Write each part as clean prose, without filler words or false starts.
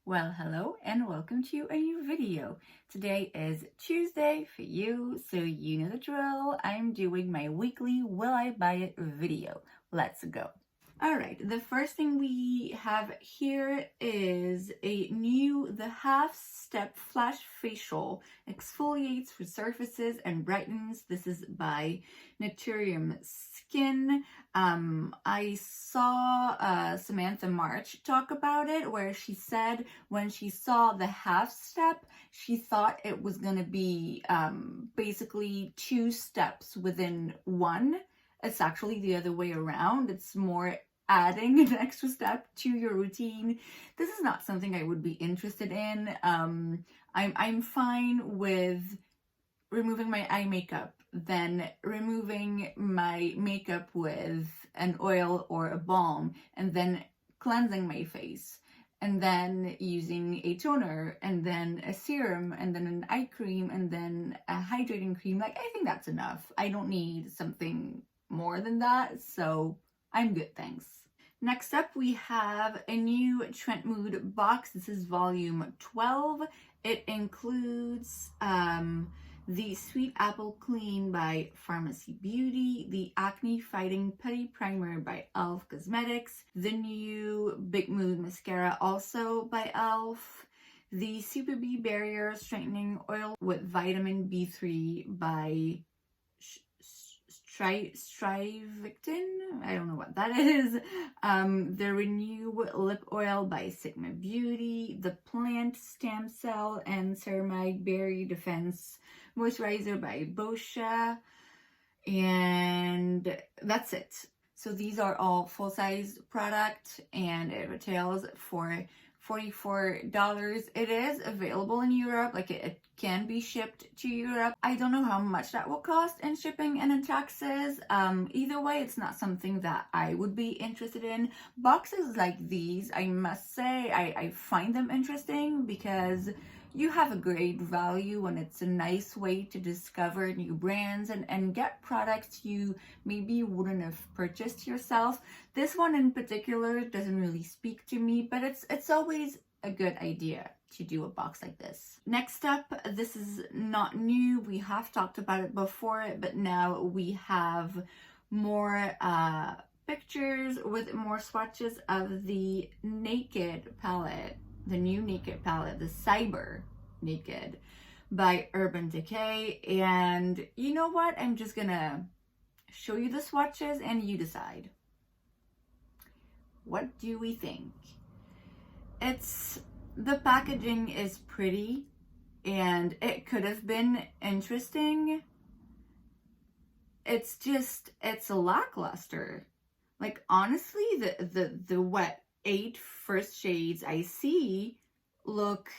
Well, hello and welcome to a new video. Today is Tuesday for you, so you know the drill. I'm doing my weekly Will I Buy It video. Let's go. Alright, the first thing we have here is a new The Half Step Flash Facial. Exfoliates, resurfaces, and brightens. This is by Naturium Skin. I saw Samantha March talk about it, where she said when she saw the half step, she thought it was going to be basically 2 steps within one. It's actually the other way around. It's more adding an extra step to your routine. This is not something I would be interested in. I'm fine with removing my eye makeup, then removing my makeup with an oil or a balm, and then cleansing my face, and then using a toner, and then a serum, and then an eye cream, and then a hydrating cream. Like, I think that's enough. I don't need something more than that, so I'm good, thanks. Next up, we have a new Trent Mood box. This is volume 12. It includes the Sweet Apple Clean by Pharmacy Beauty, the Acne Fighting Putty Primer by e.l.f. Cosmetics, the new Big Mood Mascara also by e.l.f., the Super B Barrier Strengthening Oil with Vitamin B3 by Strivectin, I don't know what that is. The Renew Lip Oil by Sigma Beauty, the Plant Stem Cell and Ceramide Berry Defense Moisturizer by Boscia, and that's it. So these are all full-size product, and it retails for $44. It is available in Europe, like it can be shipped to Europe. I don't know how much that will cost in shipping and in taxes. Either way, it's not something that I would be interested in. Boxes like these, I must say, I find them interesting because you have a great value and it's a nice way to discover new brands and get products you maybe wouldn't have purchased yourself. This one in particular doesn't really speak to me, but it's always a good idea to do a box like this. Next up, this is not new. We have talked about it before, but now we have more pictures with more swatches of the Naked palette. The new Naked palette, the Cyber Naked by Urban Decay. And you know what? I'm just gonna show you the swatches and you decide. What do we think? The packaging is pretty and it could have been interesting. It's lackluster. Like, honestly, the what 8 first shades I see look,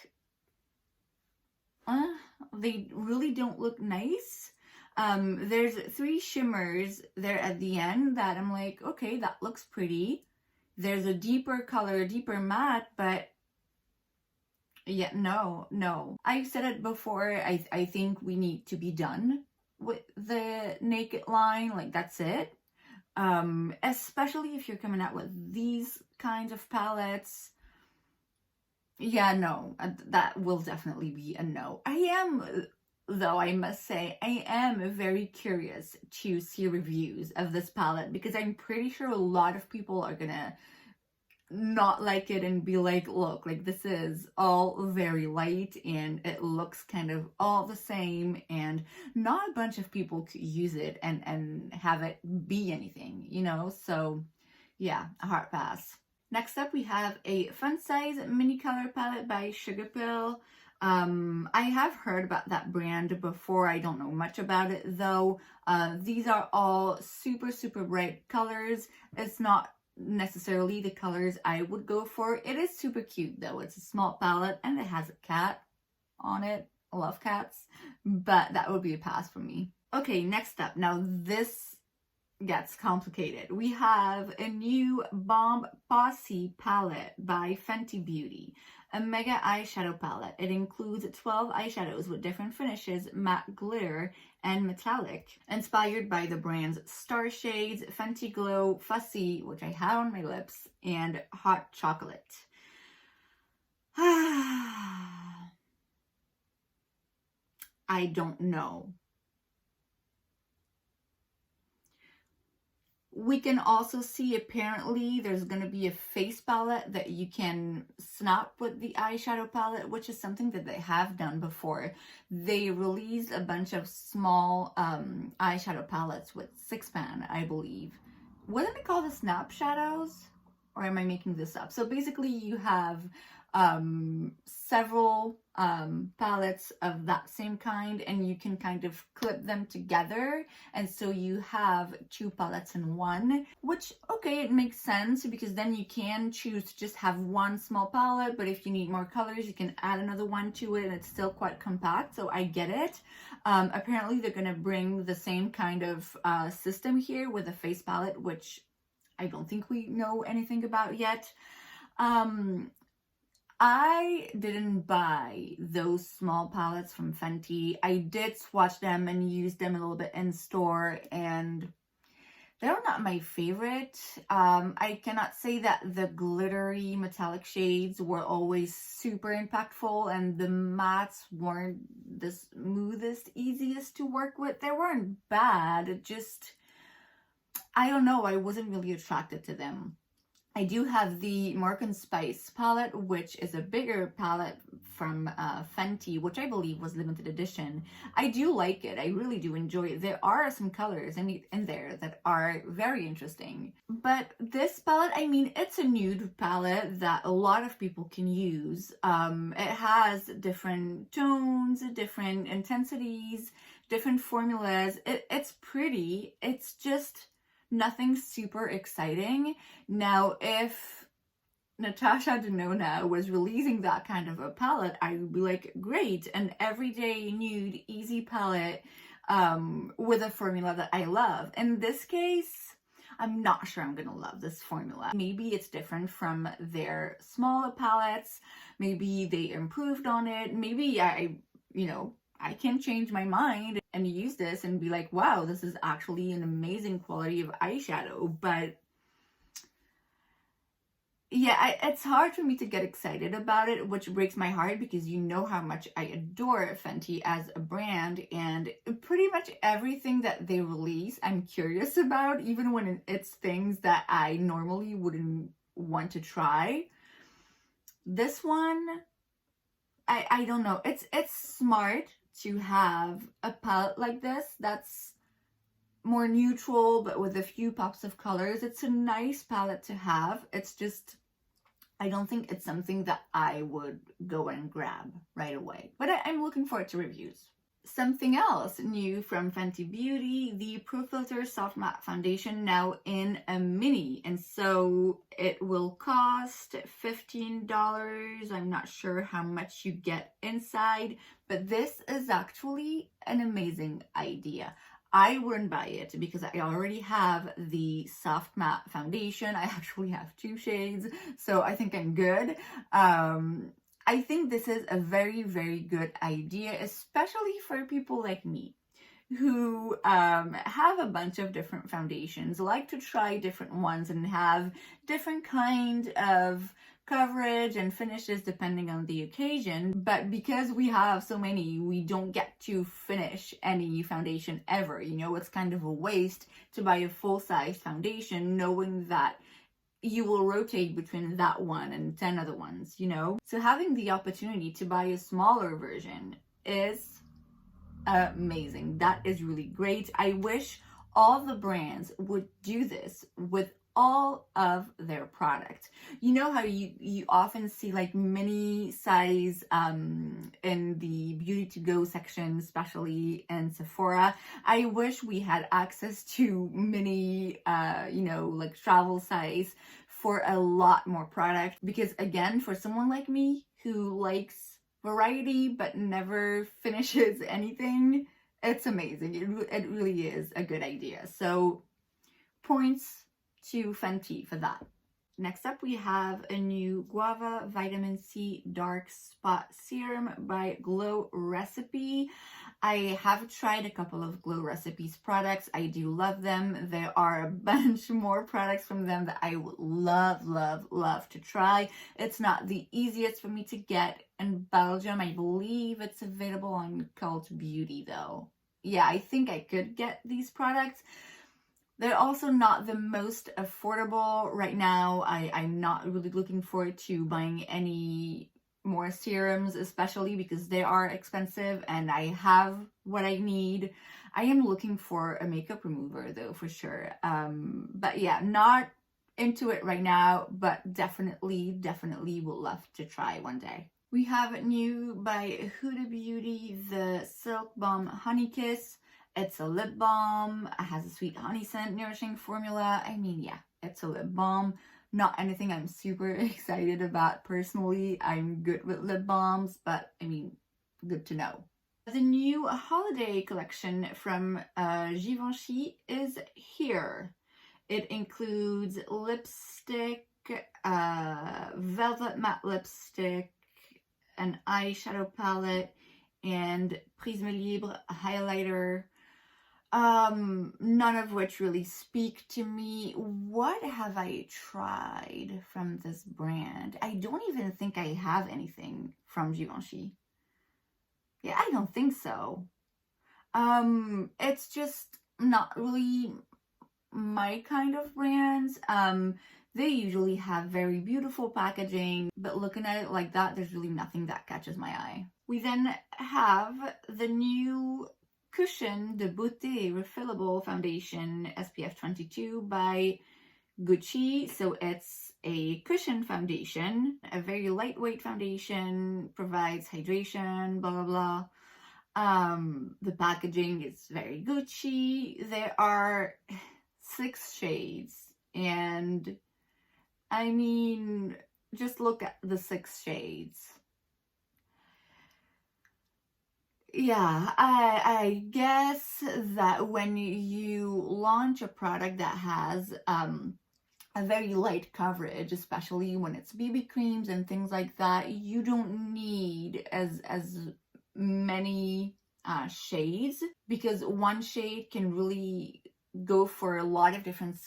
they really don't look nice. There's 3 shimmers there at the end that I'm like, okay, that looks pretty. There's a deeper color, a deeper matte, but yeah, no. I've said it before, I think we need to be done with the Naked line. Like, that's it. Especially if you're coming out with these kinds of palettes. Yeah, no, that will definitely be a no. Though I must say, I am very curious to see reviews of this palette because I'm pretty sure a lot of people are gonna not like it and be like, look, like this is all very light and it looks kind of all the same, and not a bunch of people could use it and have it be anything, you know? So yeah, a hard pass. Next up, we have a fun size mini color palette by Sugar Pill. I have heard about that brand before. I don't know much about it though. These are all super bright colors. It's not necessarily the colors I would go for. It is super cute though. It's a small palette and it has a cat on it. I love cats, but that would be a pass for me. Okay, next up. Now this gets complicated. We have a new Balm Fussy palette by Fenty Beauty, a mega eyeshadow palette. It includes 12 eyeshadows with different finishes, matte, glitter, and metallic, inspired by the brand's star shades, Fenty Glow, Fussy, which I have on my lips, and Hot Chocolate. I don't know. We can also see apparently there's going to be a face palette that you can snap with the eyeshadow palette, which is something that they have done before. They released a bunch of small eyeshadow palettes with 6-pan, I believe. Wasn't it called the snap shadows? Or am I making this up? So basically you have several palettes of that same kind, and you can kind of clip them together, and so you have 2 palettes in one, which, okay, it makes sense because then you can choose to just have one small palette, but if you need more colors you can add another one to it, and it's still quite compact, so I get it. Apparently they're gonna bring the same kind of system here with a face palette, which I don't think we know anything about yet. I didn't buy those small palettes from Fenty. I did swatch them and use them a little bit in store, and they're not my favorite. I cannot say that the glittery metallic shades were always super impactful, and the mattes weren't the smoothest, easiest to work with. They weren't bad, it just, I don't know, I wasn't really attracted to them. I do have the Moroccan Spice palette, which is a bigger palette from Fenty, which I believe was limited edition. I do like it. I really do enjoy it. There are some colors in there that are very interesting. But this palette, I mean, it's a nude palette that a lot of people can use. It has different tones, different intensities, different formulas. It's pretty. It's just nothing super exciting. Now, if Natasha Denona was releasing that kind of a palette, I would be like, great, an everyday nude easy palette with a formula that I love. In this case, I'm not sure I'm gonna love this formula. Maybe it's different from their smaller palettes. Maybe they improved on it. Maybe I can change my mind and use this and be like, wow, this is actually an amazing quality of eyeshadow. But yeah, it's hard for me to get excited about it, which breaks my heart because you know how much I adore Fenty as a brand, and pretty much everything that they release I'm curious about, even when it's things that I normally wouldn't want to try. This one, I don't know, it's smart to have a palette like this that's more neutral but with a few pops of colors. It's a nice palette to have. It's just, I don't think it's something that I would go and grab right away, but I'm looking forward to reviews. Something else new from Fenty Beauty, the Pro Filter Soft Matte Foundation, now in a mini, and so it will cost $15. I'm not sure how much you get inside, but this is actually an amazing idea. I wouldn't buy it because I already have the soft matte foundation. I actually have 2 shades, so I think I'm good. I think this is a very, very good idea, especially for people like me who have a bunch of different foundations, like to try different ones and have different kind of coverage and finishes depending on the occasion. But because we have so many, we don't get to finish any foundation ever. You know, it's kind of a waste to buy a full-size foundation knowing that you will rotate between that one and 10 other ones, you know? So having the opportunity to buy a smaller version is amazing. That is really great. I wish all the brands would do this with all of their products. You know how you often see like mini size in the beauty to go section, especially in Sephora. I wish we had access to mini like travel size for a lot more product, because again, for someone like me who likes variety but never finishes anything, it's amazing. It really is a good idea. So points to Fenty for that. Next up, we have a new Guava Vitamin C Dark Spot Serum by Glow Recipe. I have tried a couple of Glow Recipes products. I do love them. There are a bunch more products from them that I would love, love, love to try. It's not the easiest for me to get in Belgium. I believe it's available on Cult Beauty though. Yeah, I think I could get these products. They're also not the most affordable right now. I'm not really looking forward to buying any more serums, especially because they are expensive and I have what I need. I am looking for a makeup remover though, for sure. But yeah, not into it right now, but definitely would love to try one day. We have new by Huda Beauty, the Silk Balm Honey Kiss. It's a lip balm. It has a sweet honey scent, nourishing formula. I mean, yeah, it's a lip balm. Not anything I'm super excited about personally. I'm good with lip balms, but I mean, good to know. The new holiday collection from Givenchy is here. It includes lipstick, velvet matte lipstick, an eyeshadow palette, and Prisme Libre highlighter. None of which really speak to me. What have I tried from this brand? I don't even think I have anything from Givenchy. Yeah, I don't think so. It's just not really my kind of brands. They usually have very beautiful packaging, but looking at it like that, there's really nothing that catches my eye. We then have the new Cushion de Beauté Refillable Foundation SPF 22 by Gucci. So it's a cushion foundation, a very lightweight foundation, provides hydration, blah, blah, blah. The packaging is very Gucci. There are 6 shades, and I mean, just look at the 6 shades. Yeah, I guess that when you launch a product that has a very light coverage, especially when it's BB creams and things like that, you don't need as many shades, because one shade can really go for a lot of different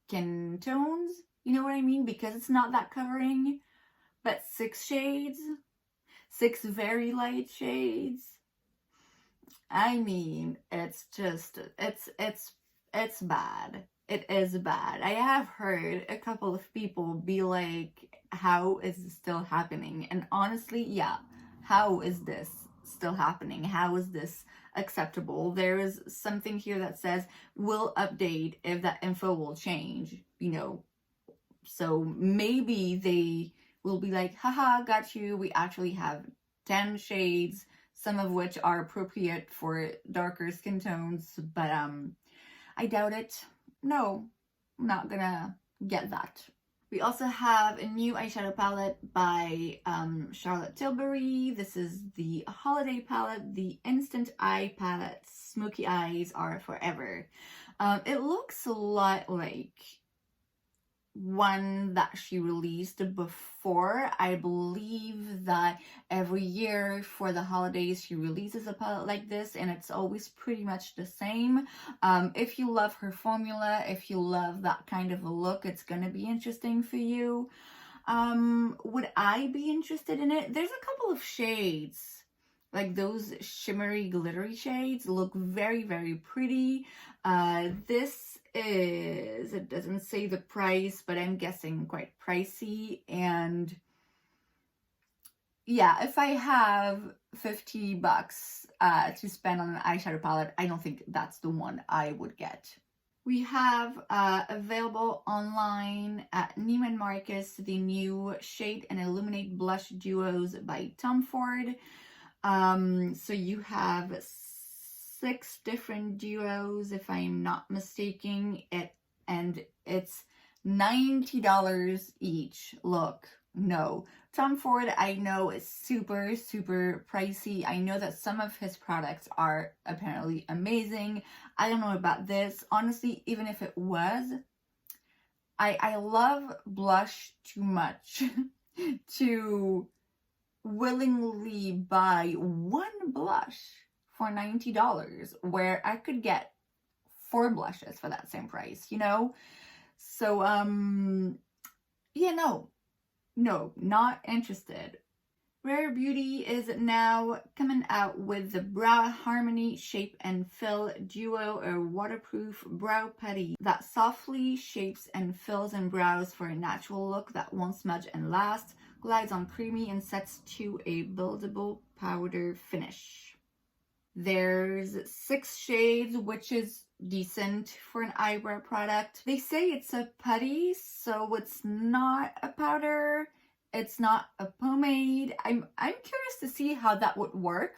skin tones. You know what I mean? Because it's not that covering. But 6 shades, 6 very light shades. I mean, it's just, it's bad. It is bad. I have heard a couple of people be like, how is this still happening? And honestly, yeah, how is this still happening? How is this acceptable? There is something here that says, we'll update if that info will change, you know. So maybe they will be like, haha, got you. We actually have 10 shades, some of which are appropriate for darker skin tones, but I doubt it. No, I'm not gonna get that. We also have a new eyeshadow palette by Charlotte Tilbury. This is the holiday palette, the Instant Eye palette. Smoky eyes are forever. It looks a lot like one that she released before. I believe that every year for the holidays she releases a palette like this, and it's always pretty much the same. If you love her formula, if you love that kind of a look, it's gonna be interesting for you. Would I be interested in it? There's a couple of shades, like those shimmery glittery shades, look very, very pretty. This is, it doesn't say the price, but I'm guessing quite pricey. And yeah, if I have $50 to spend on an eyeshadow palette, I don't think that's the one I would get. We have available online at Neiman Marcus the new Shade and Illuminate Blush Duos by Tom Ford. So you have 6 different duos, if I'm not mistaken, and it's $90 each. Look, no. Tom Ford, I know, is super, super pricey. I know that some of his products are apparently amazing. I don't know about this. Honestly, even if it was, I love blush too much to willingly buy one blush for $90 where I could get 4 blushes for that same price, you know? So, yeah, no, not interested. Rare Beauty is now coming out with the Brow Harmony Shape and Fill Duo or Waterproof Brow Putty that softly shapes and fills in brows for a natural look that won't smudge and last, glides on creamy, and sets to a buildable powder finish. There's 6 shades, which is decent for an eyebrow product. They say it's a putty, so it's not a powder. It's not a pomade. I'm curious to see how that would work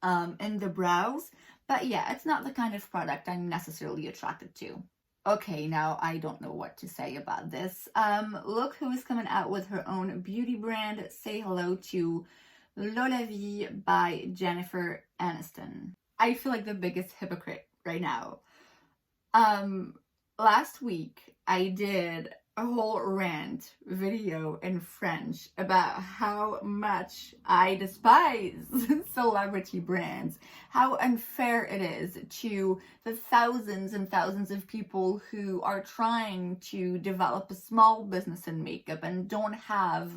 in the brows. But yeah, it's not the kind of product I'm necessarily attracted to. Okay, now I don't know what to say about this. Look who is coming out with her own beauty brand. Say hello to Lola Vie by Jennifer Aniston. I feel like the biggest hypocrite right now. Last week I did a whole rant video in French about how much I despise celebrity brands, how unfair it is to the thousands and thousands of people who are trying to develop a small business in makeup and don't have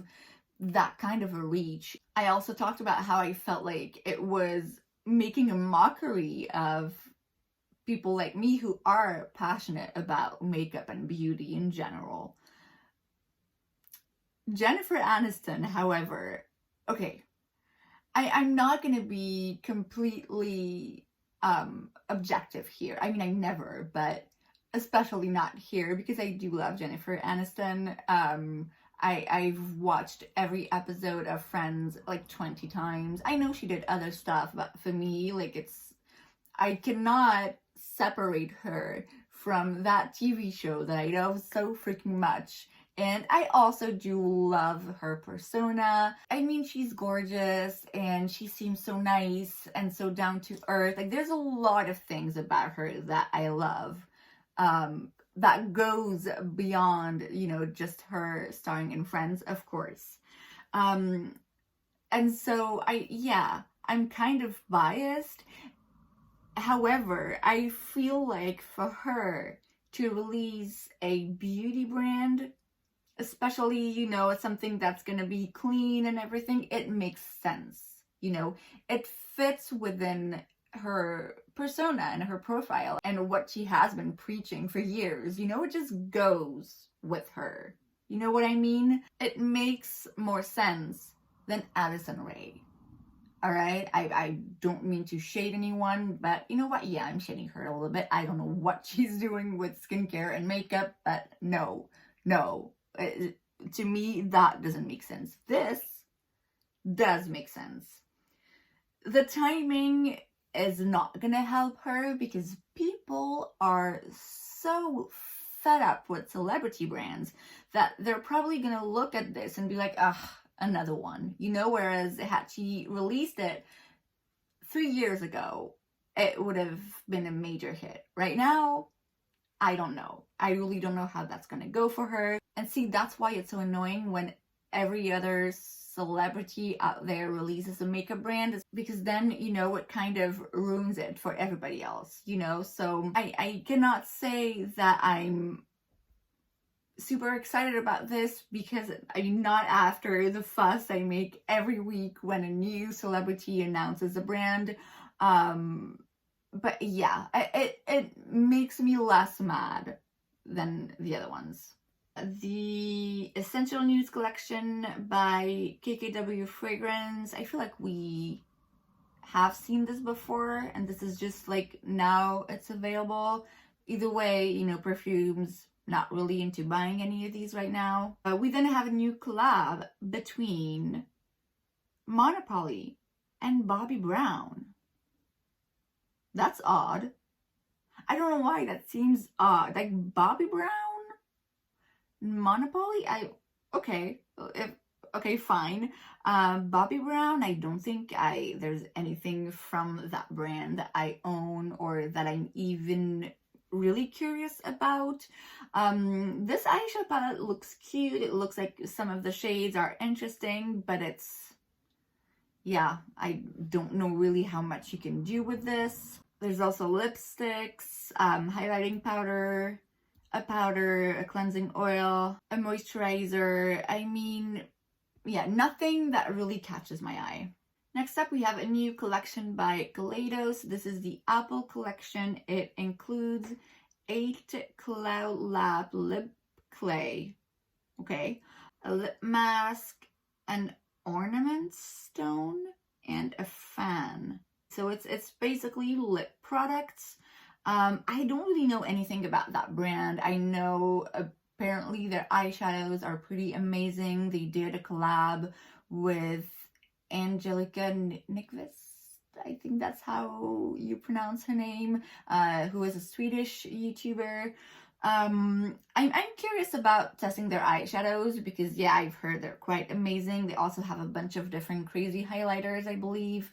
that kind of a reach. I also talked about how I felt like it was making a mockery of people like me who are passionate about makeup and beauty in general. Jennifer Aniston, however, okay, I'm not going to be completely objective here. I mean, I never, but especially not here because I do love Jennifer Aniston. I've watched every episode of Friends like 20 times. I know she did other stuff, but for me, like I cannot separate her from that TV show that I love so freaking much. And I also do love her persona. I mean, she's gorgeous and she seems so nice and so down to earth. Like, there's a lot of things about her that I love. That goes beyond, you know, just her starring in Friends, of course. And so I'm kind of biased. However, I feel like for her to release a beauty brand, especially, you know, something that's going to be clean and everything, it makes sense. You know, it fits within her persona and her profile and what she has been preaching for years. You know, it just goes with her. You know what I mean? It makes more sense than Addison Rae. All right, I don't mean to shade anyone, but you know what? Yeah, I'm shading her a little bit. I don't know what she's doing with skincare and makeup, but no. To me, that doesn't make sense. This does make sense. The timing is not gonna help her because people are so fed up with celebrity brands that they're probably gonna look at this and be like, ugh, another one, you know, whereas had she released it 3 years ago, it would have been a major hit. Right now, I don't know. I really don't know how that's gonna go for her. And see, that's why it's so annoying when every other celebrity out there releases a makeup brand, because then, you know, it kind of ruins it for everybody else, you know? So I cannot say that I'm super excited about this because I'm not after the fuss I make every week when a new celebrity announces a brand. But yeah, it makes me less mad than the other ones. The Essential Nudes collection by KKW Fragrance. I feel like we have seen this before, and this is just like now it's available. Either way, you know, perfumes, not really into buying any of these right now. We then have a new collab between Monopoly and Bobbi Brown. That's odd. I don't know why that seems odd. Like Bobbi Brown? Monopoly? Okay, fine. Bobbi Brown, I don't think there's anything from that brand that I own or that I'm even really curious about. This eyeshadow palette looks cute. It looks like some of the shades are interesting, but yeah, I don't know really how much you can do with this. There's also lipsticks, highlighting powder, a cleansing oil, a moisturizer. I mean, yeah, nothing that really catches my eye. Next up, we have a new collection by Kaleidos. This is the Apple collection. It includes 8 Cloud Lab lip clay, okay, a lip mask, an ornament stone, and a fan. So it's basically lip products. I don't really know anything about that brand. I know apparently their eyeshadows are pretty amazing. They did a collab with Angelica Nyqvist, I think that's how you pronounce her name, who is a Swedish YouTuber. I'm curious about testing their eyeshadows because, yeah, I've heard they're quite amazing. They also have a bunch of different crazy highlighters, I believe.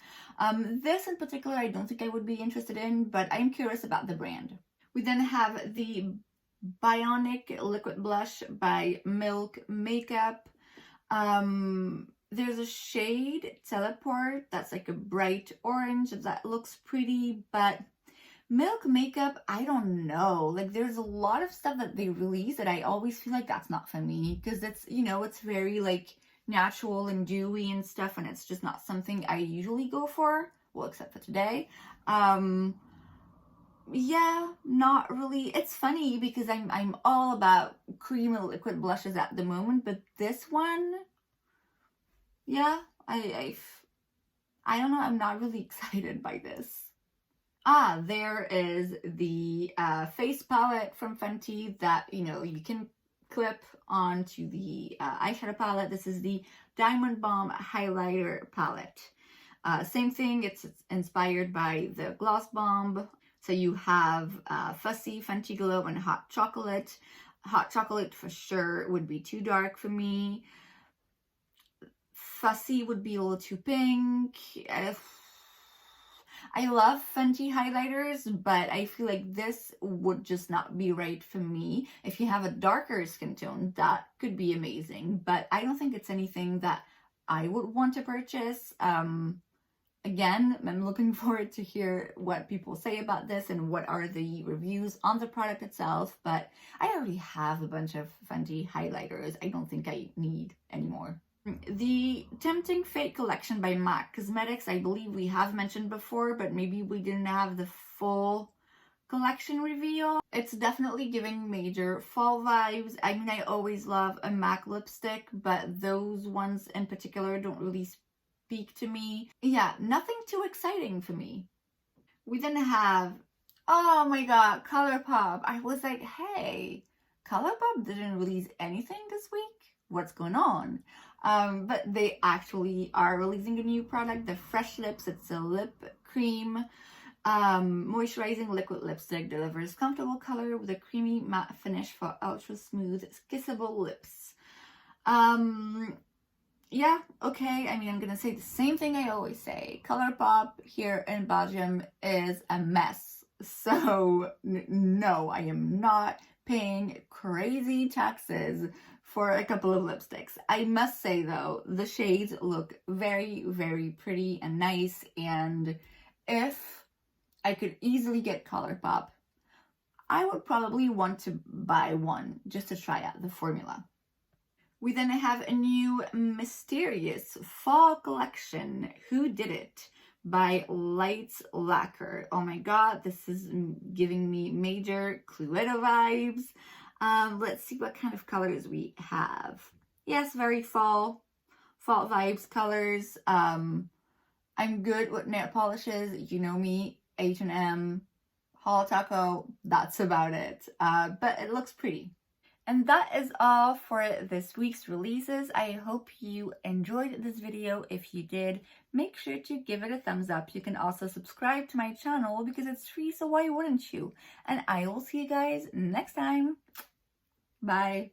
This in particular, I don't think I would be interested in, but I'm curious about the brand. We then have the Bionic Liquid Blush by Milk Makeup. There's a shade, Teleport, that's like a bright orange that looks pretty, but Milk Makeup, I don't know. Like, there's a lot of stuff that they release that I always feel like that's not for me, because it's, you know, it's very like natural and dewy and stuff, and it's just not something I usually go for. Well, except for today. Yeah, not really. It's funny because I'm all about cream and liquid blushes at the moment, but this one, yeah, I don't know, I'm not really excited by this. There is the face palette from Fenty that, you know, you can clip onto the eyeshadow palette. This is the Diamond Balm highlighter palette. Same thing, it's inspired by the Gloss Bomb. So you have Fussy, Fenty Glow, and Hot Chocolate. Hot Chocolate for sure would be too dark for me. Fussy would be a little too pink. I love Fenty highlighters, but I feel like this would just not be right for me. If you have a darker skin tone, that could be amazing, but I don't think it's anything that I would want to purchase. Again, I'm looking forward to hear what people say about this and what are the reviews on the product itself, but I already have a bunch of Fenty highlighters. I don't think I need any more. The Tempting Fate collection by MAC Cosmetics, I believe we have mentioned before, but maybe we didn't have the full collection reveal. It's definitely giving major fall vibes. I mean, I always love a MAC lipstick, but those ones in particular don't really speak to me. Yeah, nothing too exciting for me. We then have, oh my god, ColourPop. I was like, hey, ColourPop didn't release anything this week? What's going on? But they actually are releasing a new product, the Fresh Lips. It's a lip cream, moisturizing liquid lipstick, delivers comfortable color with a creamy matte finish for ultra smooth, kissable lips. Yeah, okay, I mean, I'm gonna say the same thing I always say. ColourPop here in Belgium is a mess. So, no, I am not paying crazy taxes for a couple of lipsticks. I must say though, the shades look very, very pretty and nice, and if I could easily get ColourPop, I would probably want to buy one just to try out the formula. We then have a new mysterious fall collection, Who Did It? By Lights Lacquer. Oh my god, this is giving me major Cluedo vibes. Let's see what kind of colors we have. Yes, very fall vibes colors. I'm good with nail polishes. You know me, H&M, holotaco, that's about it. But it looks pretty. And that is all for this week's releases. I hope you enjoyed this video. If you did, make sure to give it a thumbs up. You can also subscribe to my channel because it's free, so why wouldn't you? And I will see you guys next time. Bye.